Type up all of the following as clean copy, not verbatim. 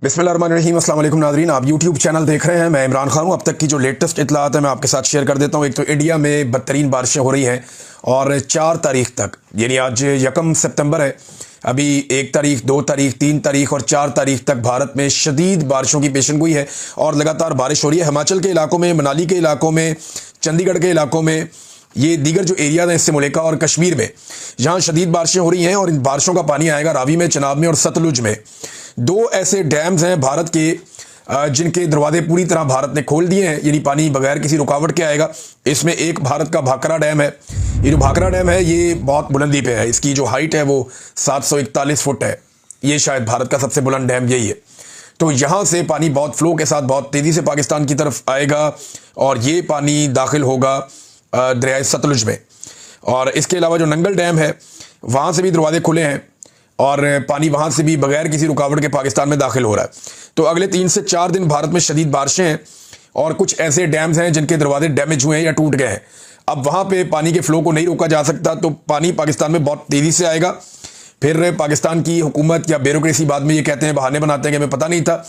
बिस्मिल्लाहिर्रहमानिर्रहीम, अस्सलाम वालेकुम नाज़रीन। आप यूट्यूब चैनल देख रहे हैं। मैं इमरान खान हूँ। अब तक की जो लेटेस्ट इत्तलात है मैं आपके साथ शेयर कर देता हूँ। एक तो इंडिया में बदतरीन बारिशें हो रही हैं और 4 तारीख तक, यानी आज 1 सितंबर है, अभी 1 तारीख, 2 तारीख, 3 तारीख और 4 तारीख तक भारत में शदीद बारिशों की पेशेनगोई है और लगातार बारिश हो रही है। हिमाचल के इलाकों में, मनाली के इलाकों में, चंडीगढ़ के इलाकों में, ये दीगर जो एरियाज हैं इससे मुलेका और कश्मीर में, जहाँ शदीद बारिशें हो रही हैं और इन बारिशों का पानी आएगा रावी में, चनाब में और सतलुज में। 2 ऐसे डैम्स हैं भारत के जिनके दरवाजे पूरी तरह भारत ने खोल दिए हैं, यानी पानी बगैर किसी रुकावट के आएगा। इसमें एक भारत का भाखरा डैम है। ये जो भाखरा डैम है ये बहुत बुलंदी पे है, इसकी जो हाइट है वो 741 फुट है। ये शायद भारत का सबसे बुलंद डैम यही है। तो यहाँ से पानी बहुत फ्लो के साथ बहुत तेज़ी से पाकिस्तान की तरफ आएगा और ये पानी दाखिल होगा दरियाए सतलुज में। और इसके अलावा जो नंगल डैम है वहाँ से भी दरवाजे खुले हैं और पानी वहाँ से भी बगैर किसी रुकावट के पाकिस्तान में दाखिल हो रहा है। तो अगले 3 से 4 दिन भारत में शदीद बारिशें हैं और कुछ ऐसे डैम्स हैं जिनके दरवाजे डैमेज हुए हैं या टूट गए हैं। अब वहाँ पे पानी के फ्लो को नहीं रोका जा सकता, तो पानी पाकिस्तान में बहुत तेज़ी से आएगा। फिर पाकिस्तान की हुकूमत या ब्यूरोक्रेसी बाद में ये कहते हैं, बहाने बनाते हैं कि हमें पता नहीं था।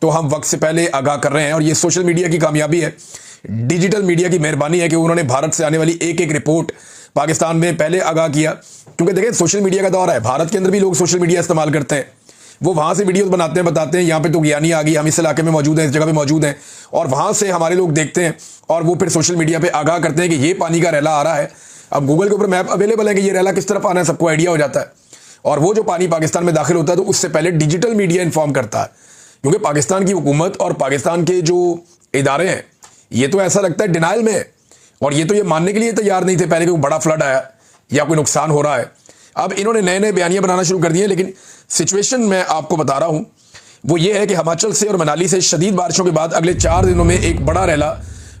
तो हम वक्त से पहले आगाह कर रहे हैं और ये सोशल मीडिया की कामयाबी है, डिजिटल मीडिया की मेहरबानी है कि उन्होंने भारत से आने वाली एक एक रिपोर्ट पाकिस्तान में पहले आगाह किया। क्योंकि देखें, सोशल मीडिया का दौर है, भारत के अंदर भी लोग सोशल मीडिया इस्तेमाल करते हैं। वो वहाँ से वीडियोस बनाते हैं, बताते हैं यहाँ पे तो ज्ञानी आ गई, हम इस इलाके में मौजूद हैं, इस जगह पे मौजूद हैं, और वहाँ से हमारे लोग देखते हैं और वो फिर सोशल मीडिया पे आगाह करते हैं कि ये पानी का रैला आ रहा है। अब गूगल के ऊपर मैप अवेलेबल है कि ये रैला किस तरफ आना है, सबको आइडिया हो जाता है। और वो जो पानी पाकिस्तान में दाखिल होता है तो उससे पहले डिजिटल मीडिया इन्फॉर्म करता है, क्योंकि पाकिस्तान की हुकूमत और पाकिस्तान के जो इदारे हैं ये तो ऐसा लगता है डिनाइल में है और ये तो ये मानने के लिए तैयार नहीं थे पहले कि कोई बड़ा फ्लड आया या कोई नुकसान हो रहा है। अब इन्होंने नए नए बयानियां बनाना शुरू कर दिए, लेकिन सिचुएशन मैं आपको बता रहा हूं वो ये है कि हिमाचल से और मनाली से शदीद बारिशों के बाद अगले 4 दिनों में एक बड़ा रैला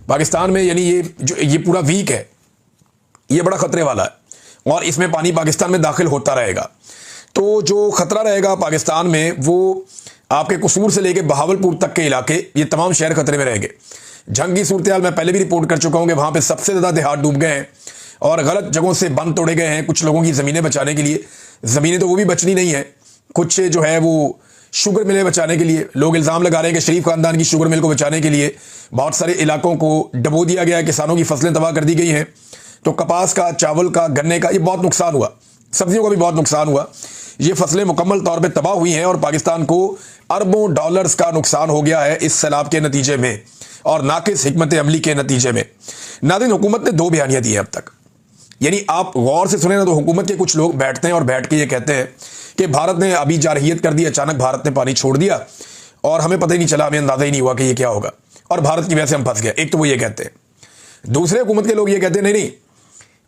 पाकिस्तान में, यानी ये पूरा वीक है, ये बड़ा खतरे वाला है और इसमें पानी पाकिस्तान में दाखिल होता रहेगा। तो जो खतरा रहेगा पाकिस्तान में वो आपके कसूर से लेकर बहावलपुर तक के इलाके, ये तमाम शहर खतरे में रहेंगे। जंग की सूरत हाल मैं पहले भी रिपोर्ट कर चुका हूं कि वहां पे सबसे ज़्यादा देहात डूब गए हैं और गलत जगहों से बंद तोड़े गए हैं कुछ लोगों की ज़मीनें बचाने के लिए। ज़मीनें तो वो भी बचनी नहीं है, कुछ जो है वो शुगर मिलें बचाने के लिए। लोग इल्ज़ाम लगा रहे हैं कि शरीफ खानदान की शुगर मिल को बचाने के लिए बहुत सारे इलाकों को डबो दिया गया है, किसानों की फसलें तबाह कर दी गई हैं। तो कपास का, चावल का, गन्ने का ये बहुत नुकसान हुआ, सब्जियों का भी बहुत नुकसान हुआ। ये फसलें मुकम्मल तौर पर तबाह हुई हैं और पाकिस्तान को अरबों डॉलर्स का नुकसान हो गया है इस सैलाब के नतीजे में और नाकिस हिकमत अमली के नतीजे में। नाज़रीन, हुकूमत ने 2 बयानियां दी हैं अब तक, यानी आप गौर से सुने ना तो हुकूमत के कुछ लोग बैठते हैं और बैठ के ये कहते हैं कि भारत ने अभी जारहियत कर दी, अचानक भारत ने पानी छोड़ दिया और हमें पता ही नहीं चला, हमें अंदाजा ही नहीं हुआ कि ये क्या होगा और भारत की वजह से हम फंस गए। एक तो वो ये कहते हैं। दूसरे हुकूमत के लोग ये कहते हैं नहीं,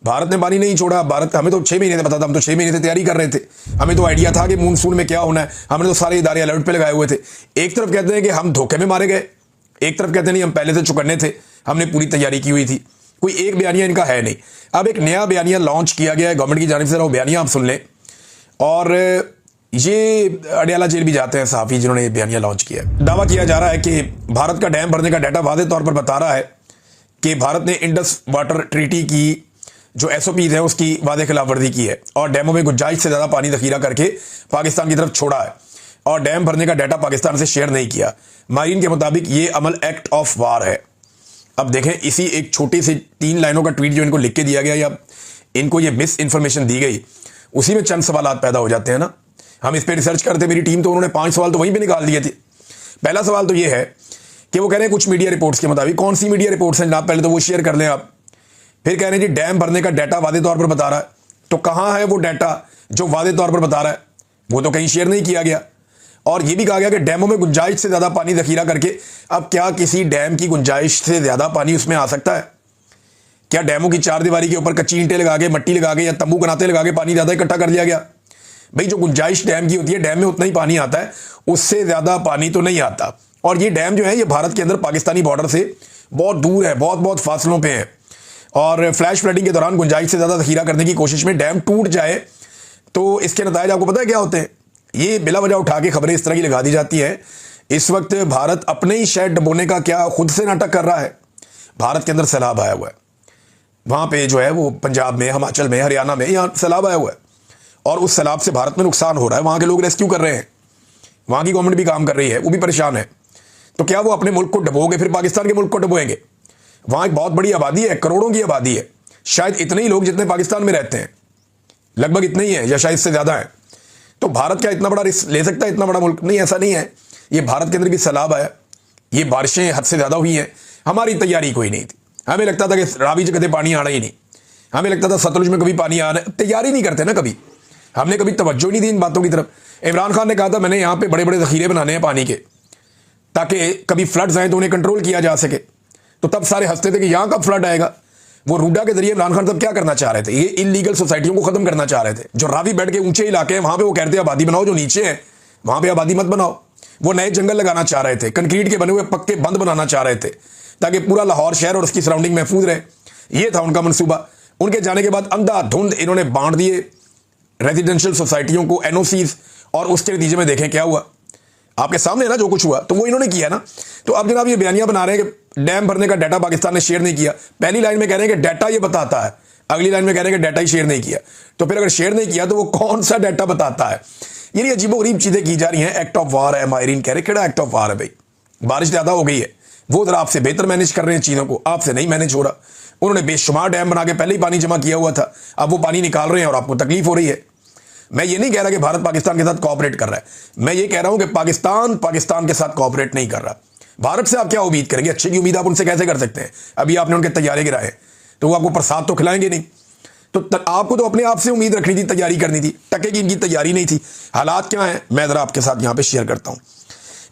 भारत ने पानी नहीं छोड़ा, भारत, हमें तो 6 महीने से पता था, हम तो 6 महीने से तैयारी कर रहे थे, हमें तो आइडिया था कि मानसून में क्या होना है, हमने तो सारे इदारे अलर्ट पे लगाए हुए थे। एक तरफ कहते हैं कि हम धोखे में मारे गए, एक तरफ कहते हैं नहीं हम पहले से चुकन्ने थे, हमने पूरी तैयारी की हुई थी। कोई एक बयानिया इनका है नहीं। अब एक नया बयानिया लॉन्च किया गया है गवर्नमेंट की जानिब से, वो बयानिया आप सुन लें। और ये अडियाला जेल भी जाते हैं सहाफ़ी जिन्होंने ये बयानिया लॉन्च किया है। दावा किया जा रहा है कि भारत का डैम भरने का डाटा वाज़ेह तौर पर बता रहा है कि भारत ने इंडस वाटर ट्रीटी की जो SOPs है उसकी वाज़ेह खिलाफवर्जी की है और डैमों में गुंजाइश से ज़्यादा पानी ज़ख़ीरा करके पाकिस्तान की तरफ छोड़ा है और डैम भरने का डाटा पाकिस्तान से शेयर नहीं किया। माहिरीन के मुताबिक ये अमल एक्ट ऑफ वार है। अब देखें, इसी एक छोटी सी 3 लाइनों का ट्वीट जो इनको लिख के दिया गया या इनको ये मिस इन्फॉर्मेशन दी गई, उसी में चंद सवालात पैदा हो जाते हैं ना। हम इस पर रिसर्च करते, मेरी टीम, तो उन्होंने 5 सवाल तो वहीं पे निकाल दिए थे। पहला सवाल तो ये है कि वो कह रहे हैं कुछ मीडिया रिपोर्ट्स के मुताबिक, कौन सी मीडिया रिपोर्ट्स हैं जनाब, पहले तो वो शेयर कर लें आप। फिर कह रहे हैं जी डैम भरने का डाटा वादे तौर पर बता रहा है, तो कहाँ है वो डाटा जो वादे तौर पर बता रहा है? वो तो कहीं शेयर नहीं किया गया। और ये भी कहा गया कि डैमों में गुंजाइश से ज़्यादा पानी ज़ख़ीरा करके। अब क्या किसी डैम की गुंजाइश से ज़्यादा पानी उसमें आ सकता है? क्या डैमों की 4 दीवारी के ऊपर कच्ची ईंटें लगा के, मट्टी लगा के या तंबू कनाते लगा के पानी ज़्यादा इकट्ठा कर दिया गया? भाई, जो गुंजाइश डैम की होती है, डैम में उतना ही पानी आता है, उससे ज़्यादा पानी तो नहीं आता। और ये डैम जो है ये भारत के अंदर पाकिस्तानी बॉर्डर से बहुत दूर है, बहुत बहुत फासलों पर है और फ्लैश फ्लडिंग के दौरान गुंजाइश से ज़्यादा ज़ख़ीरा करने की कोशिश में डैम टूट जाए तो इसके नतीजे आपको पता है क्या होते हैं? ये बिला वजह उठा के खबरें इस तरह की लगा दी जाती है। इस वक्त भारत अपने ही शहर डुबोने का क्या खुद से नाटक कर रहा है? भारत के अंदर सैलाब आया हुआ है, वहाँ पे जो है वो पंजाब में, हिमाचल में, हरियाणा में, यहाँ सैलाब आया हुआ है और उस सैलाब से भारत में नुकसान हो रहा है, वहाँ के लोग रेस्क्यू कर रहे हैं। वहाँ की गवर्नमेंट भी काम कर रही है, वो भी परेशान है। तो क्या वो अपने मुल्क को डुबोगे फिर पाकिस्तान के मुल्क को डुबोएंगे? वहाँ एक बहुत बड़ी आबादी है, करोड़ों की आबादी है, शायद इतने ही लोग जितने पाकिस्तान में रहते हैं, लगभग इतने ही है या शायद इससे ज़्यादा है। तो भारत क्या इतना बड़ा रिस्क ले सकता है? इतना बड़ा मुल्क नहीं, ऐसा नहीं है। ये भारत के अंदर भी सैलाब आया, ये बारिशें हद से ज़्यादा हुई हैं, हमारी तैयारी कोई नहीं थी। हमें लगता था कि रावी से कभी पानी आना ही नहीं, हमें लगता था सतलुज में कभी पानी आना, तैयारी नहीं करते ना कभी, हमने कभी तवज्जो नहीं दी इन बातों की तरफ। इमरान खान ने कहा था मैंने यहाँ पे बड़े बड़े ज़ख़ीरे बनाने हैं पानी के, ताकि कभी फ्लड्स आए तो उन्हें कंट्रोल किया जा सके। तो तब सारे हंसते थे कि यहाँ कब फ्लड आएगा। वो रूडा के जरिए इमरान खान तब क्या करना चाह रहे थे? ये इलीगल सोसाइटियों को खत्म करना चाह रहे थे। जो रावी बेड के ऊंचे इलाके हैं वहां पे वो कहते हैं आबादी बनाओ, जो नीचे है वहां पे आबादी मत बनाओ। वो नए जंगल लगाना चाह रहे थे, कंक्रीट के बने हुए पक्के बंद बनाना चाह रहे थे, ताकि पूरा लाहौर शहर और उसकी सराउंडिंग महफूज रहे। ये था उनका मनसूबा। उनके जाने के बाद अंधाधुंध इन्होंने बांट दिए रेजिडेंशियल सोसाइटियों को एनओसीज, और उसके नतीजे में देखें क्या हुआ। आपके सामने ना जो कुछ हुआ, तो वो इन्होंने किया ना। तो अब जनाब ये बयानियां बना रहे हैं कि डैम भरने का डाटा पाकिस्तान ने शेयर नहीं किया। पहली लाइन में कह रहे हैं कि डाटा ये बताता है, अगली लाइन में कह रहे हैं कि डाटा ही शेयर नहीं किया। तो फिर अगर शेयर नहीं किया तो वो कौन सा डाटा बताता है? ये अजीबोगरीब चीजें की जा रही हैं। एक्ट ऑफ वार है, माहिरीन कह रहे केड़ा एक्ट ऑफ वार है भाई? बारिश ज्यादा हो गई है, वो जरा आपसे बेहतर मैनेज कर रहे हैं चीजों को, आपसे नहीं मैनेज हो रहा। उन्होंने बेशुमार डैम बना के पहले ही पानी जमा किया हुआ था, अब वो पानी निकाल रहे हैं और आपको तकलीफ हो रही है। मैं ये नहीं कह रहा कि भारत पाकिस्तान के साथ कोऑपरेट कर रहा है, मैं ये कह रहा हूं कि पाकिस्तान के साथ कोऑपरेट नहीं कर रहा। भारत से आप क्या उम्मीद करेंगे? अच्छे की उम्मीद आप उनसे कैसे कर सकते हैं? अभी आपने उनके तैयारे गिराए, तो वो आपको प्रसाद तो खिलाएंगे नहीं। तो आपको तो अपने आप से उम्मीद रखनी थी, तैयारी करनी थी। टके की इनकी तैयारी नहीं थी। हालात क्या है मैं जरा आपके साथ यहां पर शेयर करता हूं।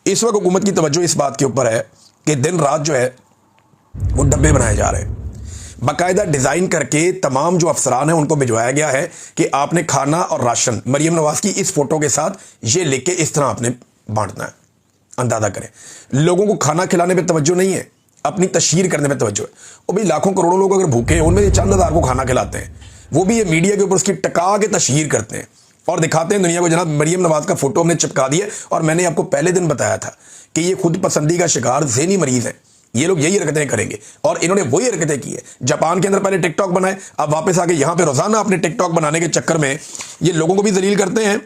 इस वक्त हुकूमत की तवज्जो इस बात के ऊपर है कि दिन रात जो है वो डब्बे बनाए जा रहे हैं, बाकायदा डिज़ाइन करके तमाम जो अफसरान हैं उनको भिजवाया गया है कि आपने खाना और राशन मरियम नवाज की इस फोटो के साथ ये लिख के इस तरह आपने बांटना है। अंदाजा करें, लोगों को खाना खिलाने पे तवज्जो नहीं है, अपनी तशहीर करने पे तवज्जो है। और भाई लाखों करोड़ों लोग अगर भूखे हैं, उनमें से चंद हज़ार को खाना खिलाते हैं, वो भी ये मीडिया के ऊपर उसकी टका के तशहीर करते हैं और दिखाते हैं दुनिया को जनाब मरियम नवाज का फोटो हमने चिपका दिया। और मैंने आपको पहले दिन बताया था कि ये खुद पसंदी का शिकार ज़हनी मरीज है, ये लोग यही हरकतें करेंगे और इन्होंने वही हरकतें की है। जापान के अंदर पहले टिकटॉक बनाए, अब वापस आके यहाँ पे रोजाना अपने टिकटॉक बनाने के चक्कर में ये लोगों को भी जलील करते हैं,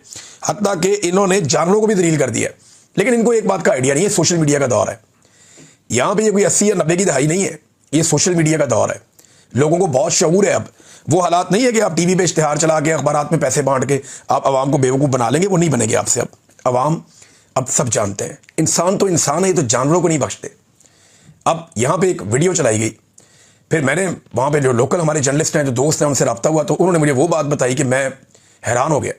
हत्ता कि इन्होंने जानवरों को भी जलील कर दिया। लेकिन इनको एक बात का आइडिया नहीं है, सोशल मीडिया का दौर है। यहाँ पे ये कोई 80 या 90 की दहाई नहीं है, ये सोशल मीडिया का दौर है। लोगों को बहुत शऊर है। अब वो हालात नहीं है कि आप टीवी पे इश्तिहार चला के अखबारात में पैसे बांट के आप आवाम को बेवकूफ़ बना लेंगे, वो नहीं बनेंगे आपसे। अब आवाम अब सब जानते हैं, इंसान तो इंसान है, ये तो जानवरों को नहीं बख्शते। अब यहाँ पे एक वीडियो चलाई गई, फिर मैंने वहाँ पे जो लोकल हमारे जर्नलिस्ट हैं, जो दोस्त हैं, उनसे रब्ता हुआ, तो उन्होंने मुझे वो बात बताई कि मैं हैरान हो गया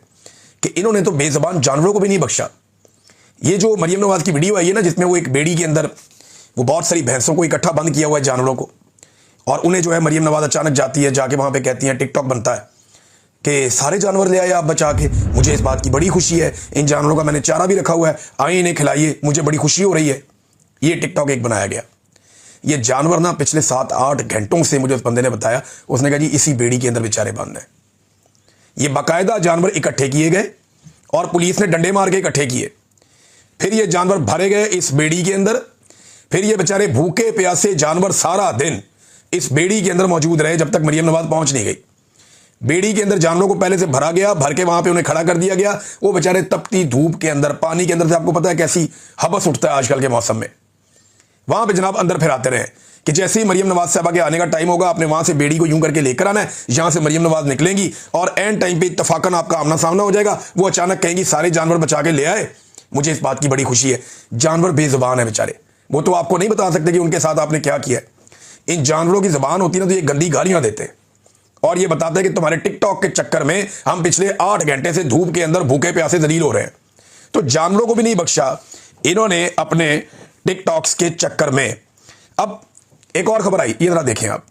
कि इन्होंने तो बेज़बान जानवरों को भी नहीं बख्शा। ये जो मरियम नवाज की वीडियो आई है ना, जिसमें वो एक बेड़ी के अंदर वो बहुत सारी भैंसों को इकट्ठा बंद किया हुआ है, जानवरों को, और उन्हें जो है मरियम नवाज अचानक जाती है, जाके वहाँ पर कहती हैं, टिकटॉक बनता है कि सारे जानवर ले आए आप बचा के, मुझे इस बात की बड़ी खुशी है, इन जानवरों का मैंने चारा भी रखा हुआ है, आइए इन्हें खिलाइए, मुझे बड़ी खुशी हो रही है। ये टिकटॉक एक बनाया गया। ये जानवर ना पिछले 7-8 घंटों से, मुझे उस बंदे ने बताया, उसने कहा जी इसी बेड़ी के अंदर बेचारे बंद हैं। ये बाकायदा जानवर इकट्ठे किए गए और पुलिस ने डंडे मार के इकट्ठे किए, फिर ये जानवर भरे गए इस बेड़ी के अंदर, फिर ये बेचारे भूखे प्यासे जानवर सारा दिन इस बेड़ी के अंदर मौजूद रहे जब तक मरियम नवाज पहुंच नहीं गई। बेड़ी के अंदर जानवरों को पहले से भरा गया, भर के वहां पे उन्हें खड़ा कर दिया गया। वो बेचारे तपती धूप के अंदर, पानी के अंदर से, आपको पता है कैसी हबस उठता है आजकल के मौसम में, वहां पे जनाब अंदर फिर आते रहे कि जैसे ही मरियम नवाज साहबा के आने का टाइम होगा, आपने वहां से बेड़ी को यूं करके लेकर आना है, यहां से मरियम नवाज निकलेंगी और एंड टाइम पे इत्तफाकन आपका आमना सामना हो जाएगा। वो अचानक कहेंगी सारे जानवर बचा के ले आए, मुझे इस बात की बड़ी खुशी है। जानवर बेजुबान है बेचारे, वो तो आपको नहीं बता सकते कि उनके साथ आपने क्या किया है। इन जानवरों की जुबान होती ना तो ये गंदी गालियां देते हैं और ये बताते हैं कि तुम्हारे टिकटॉक के चक्कर में हम पिछले 8 घंटे से धूप के अंदर भूखे प्यासे जलील हो रहे हैं। तो जानवरों को भी नहीं बख्शा इन्होंने अपने टिकटॉक्स के चक्कर में। अब एक और खबर आई, ये जरा देखें आप,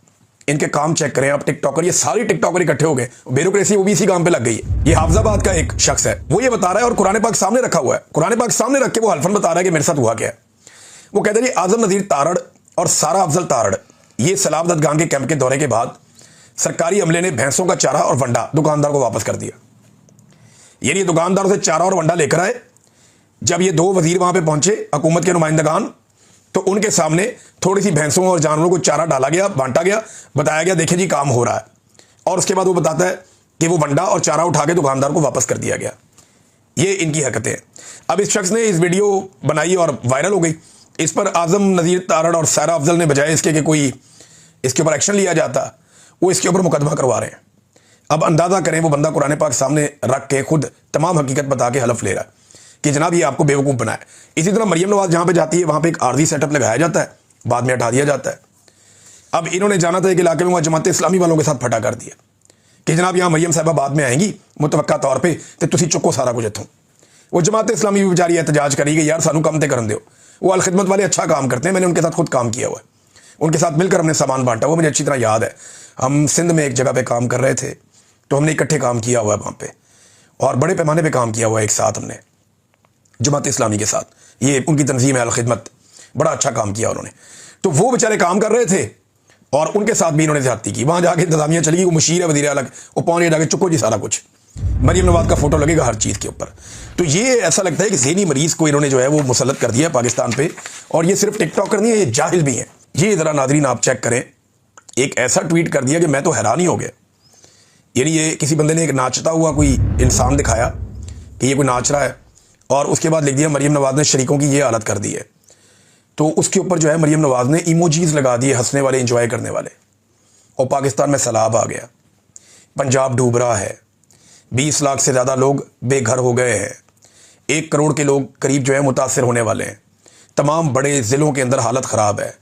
इनके काम चेक करें आप। टिकटॉकर, ये सारे टिकटॉकर इकट्ठे हो गए, ब्यूरोक्रेसी वो भी इसी काम पे लग गई है। ये हाफजाबाद का एक शख्स है, वो ये बता रहा है और कुरान पाक सामने रखा हुआ है, कुरान पाक सामने रख के वो हल्फन बता रहा है कि मेरे साथ हुआ क्या है। वो कहते हैं जी आजम नजीर तारड़ और सारा अफजल तारड़, ये सलाबत गांव के कैंप के दौरे के बाद सरकारी अमले ने भैंसों का चारा और वंडा दुकानदार को वापस कर दिया। यानी दुकानदारों से चारा और वंडा लेकर आए। जब ये 2 वजीर वहां पे पहुंचे, हुकूमत के नुमाइंदगान, तो उनके सामने थोड़ी सी भैंसों और जानवरों को चारा डाला गया, बांटा गया, बताया गया देखिए जी काम हो रहा है। और उसके बाद वो बताता है कि वो वंडा और चारा उठा के दुकानदार को वापस कर दिया गया। ये इनकी हरकतें हैं। अब इस शख्स ने इस वीडियो बनाई और वायरल हो गई। इस पर आजम नज़ीर तारड़ और सारा अफजल ने बजाय इसके कि कोई इसके ऊपर एक्शन लिया जाता, वो इसके ऊपर मुकदमा करवा रहे हैं। अब अंदाज़ा करें, वो बंदा कुरान पाक सामने रख के खुद तमाम हकीकत बता के हलफ ले रहा है कि जनाब ये आपको बेवकूफ़ बनाया। इसी तरह मरियम नवाज जहाँ पे जाती है वहाँ पे एक आर्जी सेटअप लगाया जाता है, बाद में हटा दिया जाता है। अब इन्होंने जाना था एक इलाके में, वहाँ जमात इस्लामी वालों के साथ फटा कर दिया कि जनाब यहाँ मरियम साहबा बाद में आएंगी मुतवक्का तौर पर, तो तुसी चुको सारा कुछ इतों। वो जमात इस्लामी भी बेचारी एहतजाज करी कि यार सानू कम ते करन दो। वो अलखिदमत वाले अच्छा काम करते हैं, मैंने उनके साथ खुद काम किया हुआ है, उनके साथ मिलकर हमने सामान बांटा हुआ, मुझे अच्छी तरह याद है। हम सिंध में एक जगह पे काम कर रहे थे, तो हमने इकट्ठे काम किया हुआ है वहाँ पे, और बड़े पैमाने पे काम किया हुआ है एक साथ हमने जमात इस्लामी के साथ। ये उनकी तंजीम है अलखिदमत, बड़ा अच्छा काम किया उन्होंने। तो वो बेचारे काम कर रहे थे और उनके साथ भी इन्होंने ज्यादती की। वहाँ जाके इंतजामिया चली गई, वो मुशीर है वज़ीर आला, वो पहुँच जाके चुको जी सारा कुछ, मरियम नवाज का फोटो लगेगा हर चीज़ के ऊपर। तो ये ऐसा लगता है कि ज़हनी मरीज़ को इन्होंने जो है वो मुसल्लत कर दिया पाकिस्तान पे। और ये सिर्फ टिकटॉकर नहीं है, ये जाहिल भी हैं। ये ज़रा नादरीन आप चेक करें, एक ऐसा ट्वीट कर दिया कि मैं तो हैरान ही हो गया। यानी ये किसी बंदे ने एक नाचता हुआ कोई इंसान दिखाया कि ये कोई नाच रहा है, और उसके बाद लिख दिया मरियम नवाज ने शरीकों की ये हालत कर दी है। तो उसके ऊपर जो है मरियम नवाज ने इमोजीज लगा दिए हंसने वाले, इंजॉय करने वाले। और पाकिस्तान में सैलाब आ गया, पंजाब डूब रहा है, 20 लाख से ज़्यादा लोग बेघर हो गए हैं, 1 करोड़ के लोग करीब जो है मुतासर होने वाले हैं। तमाम बड़े ज़िलों के अंदर हालत ख़राब है,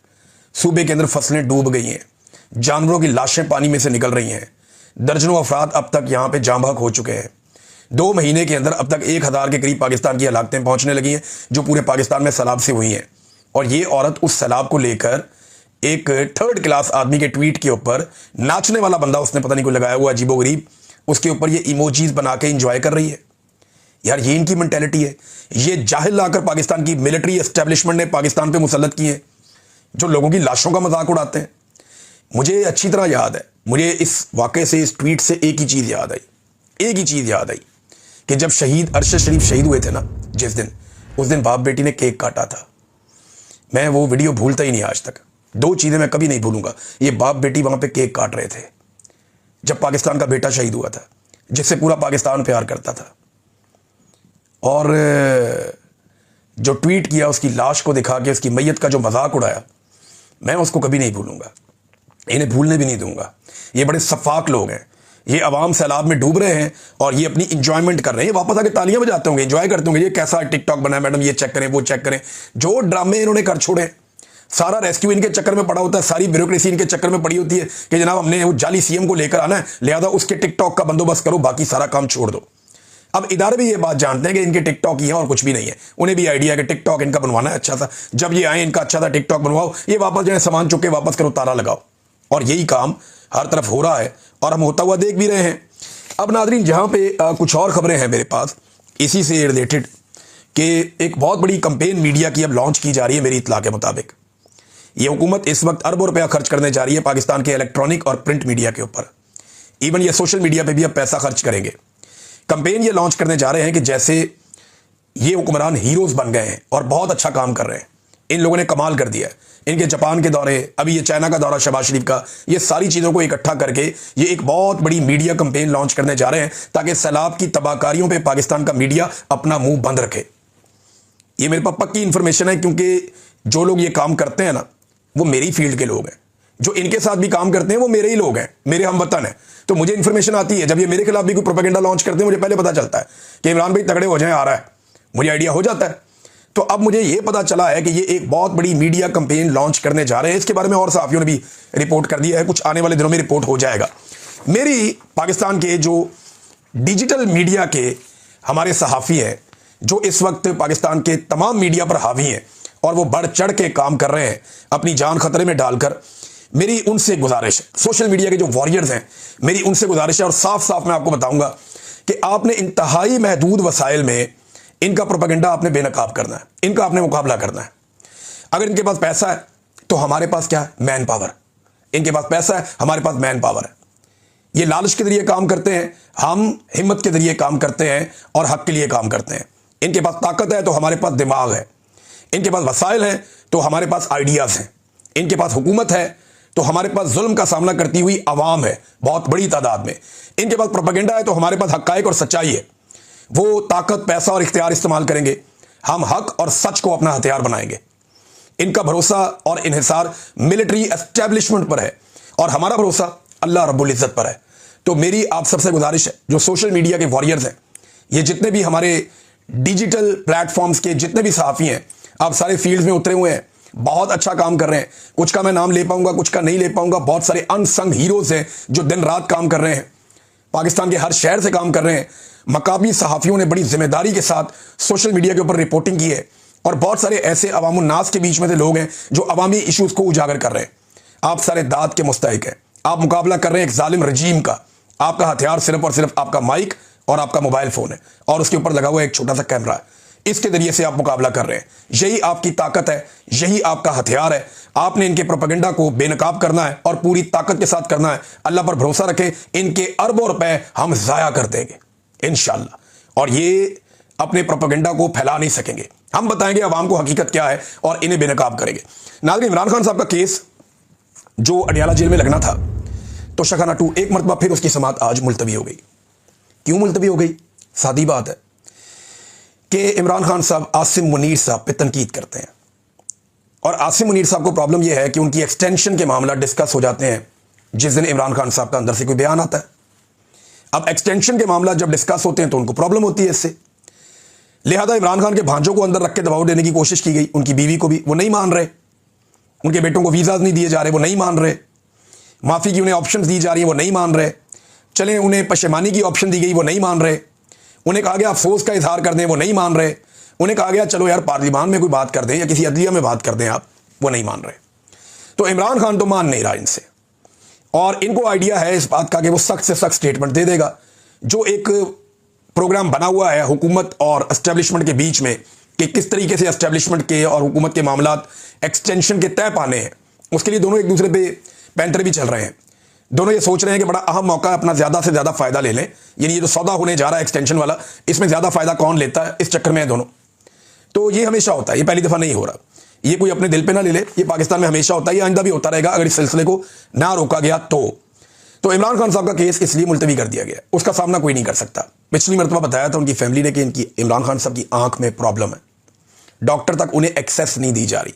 सूबे के अंदर फसलें डूब गई हैं, जानवरों की लाशें पानी में से निकल रही हैं, दर्जनों अफराद अब तक यहाँ पे जाँ बहक हो चुके हैं। 2 महीने के अंदर अब तक 1000 के करीब पाकिस्तान की हलाकतें पहुँचने लगी हैं, जो पूरे पाकिस्तान में सैलाब से हुई हैं। और ये औरत उस सैलाब को लेकर एक 3rd क्लास आदमी के ट्वीट के ऊपर, नाचने वाला बंदा उसने पता नहीं कोई लगाया हुआ अजीबोगरीब, उसके ऊपर ये इमोजीज बना के इंजॉय कर रही है। यार ये इनकी मेंटेलिटी है। ये जाहिल लाकर पाकिस्तान की मिलिट्री एस्टेब्लिशमेंट ने पाकिस्तान पे मुसल्लत किए हैं, जो लोगों की लाशों का मजाक उड़ाते हैं। मुझे अच्छी तरह याद है, मुझे इस वाक़े से, इस ट्वीट से एक ही चीज़ याद आई कि जब शहीद अरशद शरीफ शहीद हुए थे ना जिस दिन, उस दिन बाप बेटी ने केक काटा था। मैं वो वीडियो भूलता ही नहीं आज तक। 2 चीज़ें मैं कभी नहीं भूलूंगा। ये बाप बेटी वहाँ पे केक काट रहे थे जब पाकिस्तान का बेटा शहीद हुआ था, जिससे पूरा पाकिस्तान प्यार करता था। और जो ट्वीट किया, उसकी लाश को दिखा के उसकी मैयत का जो मजाक उड़ाया, मैं उसको कभी नहीं भूलूंगा, इन्हें भूलने भी नहीं दूंगा। ये बड़े सफाक लोग हैं। ये अवाम सैलाब में डूब रहे हैं और ये अपनी इंजॉयमेंट कर रहे हैं। वापस आके तालियां बजाते होंगे, इंजॉय करते होंगे, ये कैसा टिकटॉक बना है मैडम, ये चेक करें, वो चेक करें। जो ड्रामे इन्होंने कर छोड़े, सारा रेस्क्यू इनके चक्कर में पड़ा होता है, सारी ब्यूरोक्रेसी इनके चक्कर में पड़ी होती है कि जनाब हमने वो जाली सीएम को लेकर आना है, लिहाजा उसके टिकटॉक का बंदोबस्त करो, बाकी सारा काम छोड़ दो। अब इदारे भी ये बात जानते हैं कि इनके टिकटॉक ही है और कुछ भी नहीं है। उन्हें भी आइडिया है कि टिकटॉक इनका बनवाना है अच्छा सा, जब ये आए इनका अच्छा सा टिकटॉक बनवाओ, ये वापस जो है सामान चुक के वापस करो, ताला लगाओ। और यही काम हर तरफ हो रहा है और हम होता हुआ देख भी रहे हैं। अब नादरीन, जहाँ पे कुछ और खबरें हैं मेरे पास इसी से रिलेटेड, कि एक बहुत बड़ी कंपेन मीडिया की अब लॉन्च की जा रही है। मेरी इत्तला के मुताबिक ये हुकूमत इस वक्त अरबों रुपया खर्च करने जा रही है पाकिस्तान के इलेक्ट्रॉनिक और प्रिंट मीडिया के ऊपर। इवन ये सोशल मीडिया पे भी अब पैसा खर्च करेंगे। कंपेन ये लॉन्च करने जा रहे हैं कि जैसे ये हुक्मरान हीरोज बन गए हैं और बहुत अच्छा काम कर रहे हैं, इन लोगों ने कमाल कर दिया है। इनके जापान के दौरे, अभी ये चाइना का दौरा शहबाज शरीफ का, ये सारी चीज़ों को इकट्ठा करके ये एक बहुत बड़ी मीडिया कंपेन लॉन्च करने जा रहे हैं ताकि सैलाब की तबाहकारियों पे पाकिस्तान का मीडिया अपना मुंह बंद रखे। ये मेरे पास पक्की इंफॉर्मेशन है, क्योंकि जो लोग ये काम करते हैं ना, वो मेरी फील्ड के लोग हैं। जो इनके साथ भी काम करते हैं वो मेरे ही लोग हैं, मेरे हमवतन हैं। तो मुझे इंफॉर्मेशन आती है, जब ये मेरे खिलाफ भी कोई प्रोपेगेंडा लॉन्च करते हैं, मुझे पहले पता चलता है कि इमरान भाई तगड़े हो जाएं, आ रहा है, मुझे आइडिया हो जाता है। तो अब मुझे ये पता चला है कि ये एक बहुत बड़ी मीडिया कंपेन लॉन्च करने जा रहे हैं। इसके बारे में और सहाफ़ियों ने भी रिपोर्ट कर दिया है, कुछ आने वाले दिनों में रिपोर्ट हो जाएगा। मेरी पाकिस्तान के जो डिजिटल मीडिया के हमारे सहाफ़ी हैं, जो इस वक्त पाकिस्तान के तमाम मीडिया पर हावी हैं और वो बढ़ चढ़ के काम कर रहे हैं अपनी जान खतरे में डालकर, मेरी उनसे गुजारिश है, सोशल मीडिया के जो वॉरियर्स हैं, मेरी उनसे गुजारिश है और साफ साफ मैं आपको बताऊंगा कि आपने इंतहाई महदूद वसाइल में इनका प्रोपेगेंडा आपने बेनकाब करना है, इनका आपने मुकाबला करना है। अगर इनके पास पैसा है तो हमारे पास क्या है? Man power. इनके पास पैसा है, हमारे पास मैन पावर है। ये लालच के जरिए काम करते हैं, हम हिम्मत के जरिए काम करते हैं और हक के लिए काम करते हैं। इनके पास ताकत है तो हमारे पास दिमाग है, इनके पास वसाइल हैं तो हमारे पास आइडियाज़ हैं, इनके पास हुकूमत है तो हमारे पास जुल्म का सामना करती हुई आवाम है बहुत बड़ी तादाद में, इनके पास प्रोपेगेंडा है तो हमारे पास हक़ाइक़ और सच्चाई है। वो ताकत, पैसा और इख्तियार इस्तेमाल करेंगे हम हक और सच को अपना हथियार बनाएंगे। इनका भरोसा और इन्हिसार मिलिट्री एस्टेब्लिशमेंट पर है और हमारा भरोसा अल्लाह रब्बुल इज्जत पर है। तो मेरी आप सबसे गुजारिश है, जो सोशल मीडिया के वॉरियर्स हैं, ये जितने भी हमारे डिजिटल प्लेटफॉर्म्स के जितने भी सहाफ़ी हैं, आप सारे फील्ड में उतरे हुए हैं, बहुत अच्छा काम कर रहे हैं। कुछ का मैं नाम ले पाऊंगा, कुछ का नहीं ले पाऊंगा। बहुत सारे अनसंग हीरोज हैं जो दिन रात काम कर रहे हैं, पाकिस्तान के हर शहर से काम कर रहे हैं। मकामी सहाफ़ियों ने बड़ी जिम्मेदारी के साथ सोशल मीडिया के ऊपर रिपोर्टिंग की है और बहुत सारे ऐसे अवामुन नास के बीच में से लोग हैं जो अवामी इश्यूज को उजागर कर रहे हैं। आप सारे दाद के मुस्तहिक हैं। आप मुकाबला कर रहे हैं एक जालिम रजीम का। आपका हथियार सिर्फ और सिर्फ आपका माइक और आपका मोबाइल फोन है और उसके ऊपर लगा हुआ एक छोटा सा कैमरा है। इसके जरिए से आप मुकाबला कर रहे हैं। यही आपकी ताकत है, यही आपका हथियार है। आपने इनके प्रोपेगेंडा को बेनकाब करना है और पूरी ताकत के साथ करना है। अल्लाह पर भरोसा रखें, इनके अरबों रुपए हम जाया कर देंगे इंशाअल्लाह, और ये अपने प्रोपेगेंडा को फैला नहीं सकेंगे। हम बताएंगे अवाम को हकीकत क्या है और इन्हें बेनकाब करेंगे। नाज़रीन, इमरान खान साहब का केस जो अडियाला जेल में लगना था, तो शखाना 2 एक मरतबा फिर उसकी समाअत आज मुलतवी हो गई। क्यों मुलतवी हो गई? सादी बात है कि इमरान खान साहब आसिम मुनीर साहब पे तनकीद करते हैं और आसिम मुनीर साहब को प्रॉब्लम यह है कि उनकी एक्सटेंशन के मामला डिस्कस हो जाते हैं जिस दिन इमरान खान साहब का अंदर से कोई बयान आता है। अब एक्सटेंशन के मामला जब डिस्कस होते हैं तो उनको प्रॉब्लम होती है इससे। लिहाजा इमरान खान के भांजों को अंदर रख के दबाव देने की कोशिश की गई, उनकी बीवी को भी, वो नहीं मान रहे। उनके बेटों को वीज़ा नहीं दिए जा रहे, वो नहीं मान रहे। माफ़ी की उन्हें ऑप्शन दी जा रही है, वो नहीं मान रहे। चलें, उन्हें पशेमानी की ऑप्शन दी गई, वो नहीं मान रहे। उन्हें कहा गया अफसोस का इजहार कर दें, वो नहीं मान रहे। उन्हें कहा गया चलो यार पार्लियामान में कोई बात कर दें या किसी अदलिया में बात कर दें आप, वो नहीं मान रहे। तो इमरान खान तो मान नहीं रहा इनसे और इनको आइडिया है इस बात का कि वो सख्त से सख्त स्टेटमेंट दे देगा। जो एक प्रोग्राम बना हुआ है हुकूमत और एस्टेब्लिशमेंट के बीच में कि किस तरीके से एस्टेब्लिशमेंट के और हुकूमत के मामलात एक्सटेंशन के तय पाने हैं, उसके लिए दोनों एक दूसरे पे पैंतर भी चल रहे हैं। दोनों ये सोच रहे हैं कि बड़ा अहम मौका है, अपना ज़्यादा से ज़्यादा फ़ायदा ले लें। यानी ये जो सौदा होने जा रहा है एक्सटेंशन वाला, इसमें ज़्यादा फ़ायदा कौन लेता है, इस चक्कर में है दोनों। तो ये हमेशा होता है, ये पहली दफ़ा नहीं हो रहा। ये कोई अपने दिल पे ना ले ले, ये पाकिस्तान में हमेशा होता है, ये आइंदा भी होता रहेगा अगर इस सिलसिले को ना रोका गया तो इमरान खान साहब का केस इसलिए मुलतवी कर दिया गया, उसका सामना कोई नहीं कर सकता। पिछली मरतबा बताया था उनकी फैमिली ने कि इनकी इमरान खान साहब की आंख में प्रॉब्लम है, डॉक्टर तक उन्हें एक्सेस नहीं दी जा रही।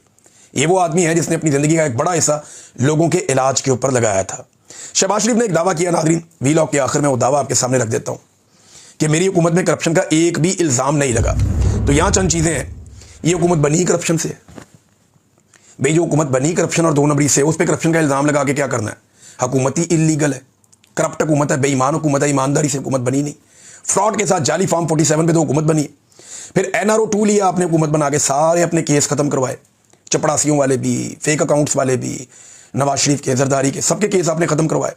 ये वो आदमी है जिसने अपनी ज़िंदगी का एक बड़ा हिस्सा लोगों के इलाज के ऊपर लगाया था। शहबाज शरीफ ने एक दावा किया, नाज़रीन वीलॉग के आखिर में वो दावा आपके सामने रख देता हूँ कि मेरी हुकूमत में करप्शन का एक भी इल्ज़ाम नहीं लगा। तो यहाँ चंद चीज़ें हैं। ये हुकूमत बनी करप्शन से, भाई जो हुकूमत बनी करप्शन और 2 नंबरी से, उस पर करप्शन का इल्ज़ाम लगा के क्या करना है? हुकूमत ही इलीगल है, करप्ट हुकूमत है, बेईमान हुकूमत है, ईमानदारी से हुकूमत बनी नहीं। फ्रॉड के साथ जाली फॉर्म 47 पे तो हुकूमत बनी। फिर NRO 2 लिया आपने हुकूमत बना के, सारे अपने केस ख़त्म करवाए, चपड़ासियों वाले भी, फेक अकाउंट्स वाले भी, नवाज शरीफ के, जरदारी के, सबके केस आपने ख़त्म करवाए।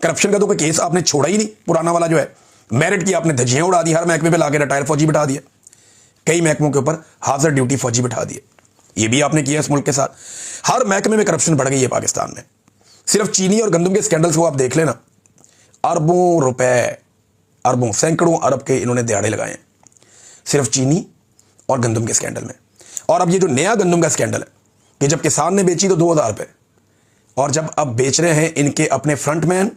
करप्शन का तो कोई केस आपने छोड़ा ही नहीं। पुराना वाला जो है मेरिट की आपने धज्जियाँ उड़ा दी, हर महकमे पे लाके रिटायर फौजी बिठा दिया, कई महकमों के ऊपर हाजिर ड्यूटी फौजी बिठा दिए। ये भी आपने किया इस मुल्क के साथ। हर महकमे में करप्शन बढ़ गई है पाकिस्तान में। सिर्फ चीनी और गंदम के स्कैंडल्स को आप देख लेना, अरबों रुपए, अरबों, सैकड़ों अरब के इन्होंने दिहाड़े लगाए हैं सिर्फ चीनी और गंदम के स्कैंडल में। और अब ये जो नया गंदम का स्कैंडल है कि जब किसान ने बेची तो 2000 रुपये, और जब अब बेच रहे हैं इनके अपने फ्रंटमैन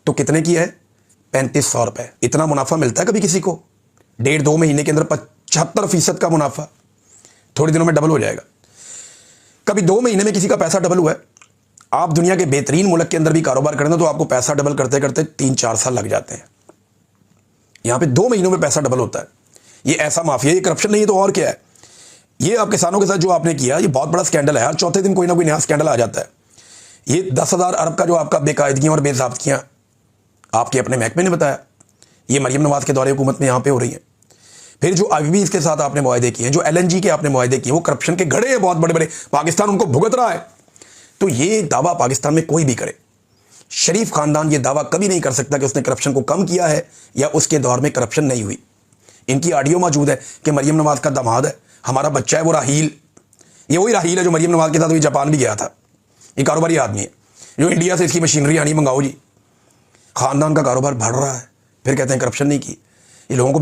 तो कितने की है? 3500 रुपये। इतना मुनाफा मिलता है कभी किसी को? 1.5-2 महीने के अंदर 75% का मुनाफा थोड़े दिनों में डबल हो जाएगा। कभी 2 महीने में किसी का पैसा डबल हुआ है? आप दुनिया के बेहतरीन मुल्क के अंदर भी कारोबार करें तो आपको पैसा डबल करते करते 3-4 साल लग जाते हैं। यहां पे 2 महीनों में पैसा डबल होता है। ये ऐसा माफिया, ये करप्शन नहीं है तो और क्या है? ये आप किसानों के साथ जो आपने किया, ये बहुत बड़ा स्कैंडल है। हर चौथे दिन कोई ना कोई नया स्कैंडल आ जाता है। ये 10,000 अरब का जो आपका बेकायदगियां और बेज़ाब्तियां आपके अपने महकमे ने बताया, ये मरियम नवाज के दौरे हुकूमत में यहाँ पे हो रही है। फिर जो IBB के साथ आपने मुआहदे किए हैं, जो LNG के आपने मुआहदे किए, वो करप्शन के घड़े हैं बहुत बड़े बड़े, पाकिस्तान उनको भुगत रहा है। तो ये दावा पाकिस्तान में कोई भी करे, शरीफ खानदान ये दावा कभी नहीं कर सकता कि उसने करप्शन को कम किया है या उसके दौर में करप्शन नहीं हुई। इनकी ऑडियो मौजूद है कि मरियम नवाज का दामाद है, हमारा बच्चा है वो राहील, ये वही राहील है जो मरियम नवाज के साथ भी जापान भी गया था। ये कारोबारी आदमी है जो इंडिया से इसकी मशीनरी आनी मंगाओ जी। खानदान का कारोबार बढ़ रहा है, फिर कहते हैं करप्शन नहीं की। ये लोगों को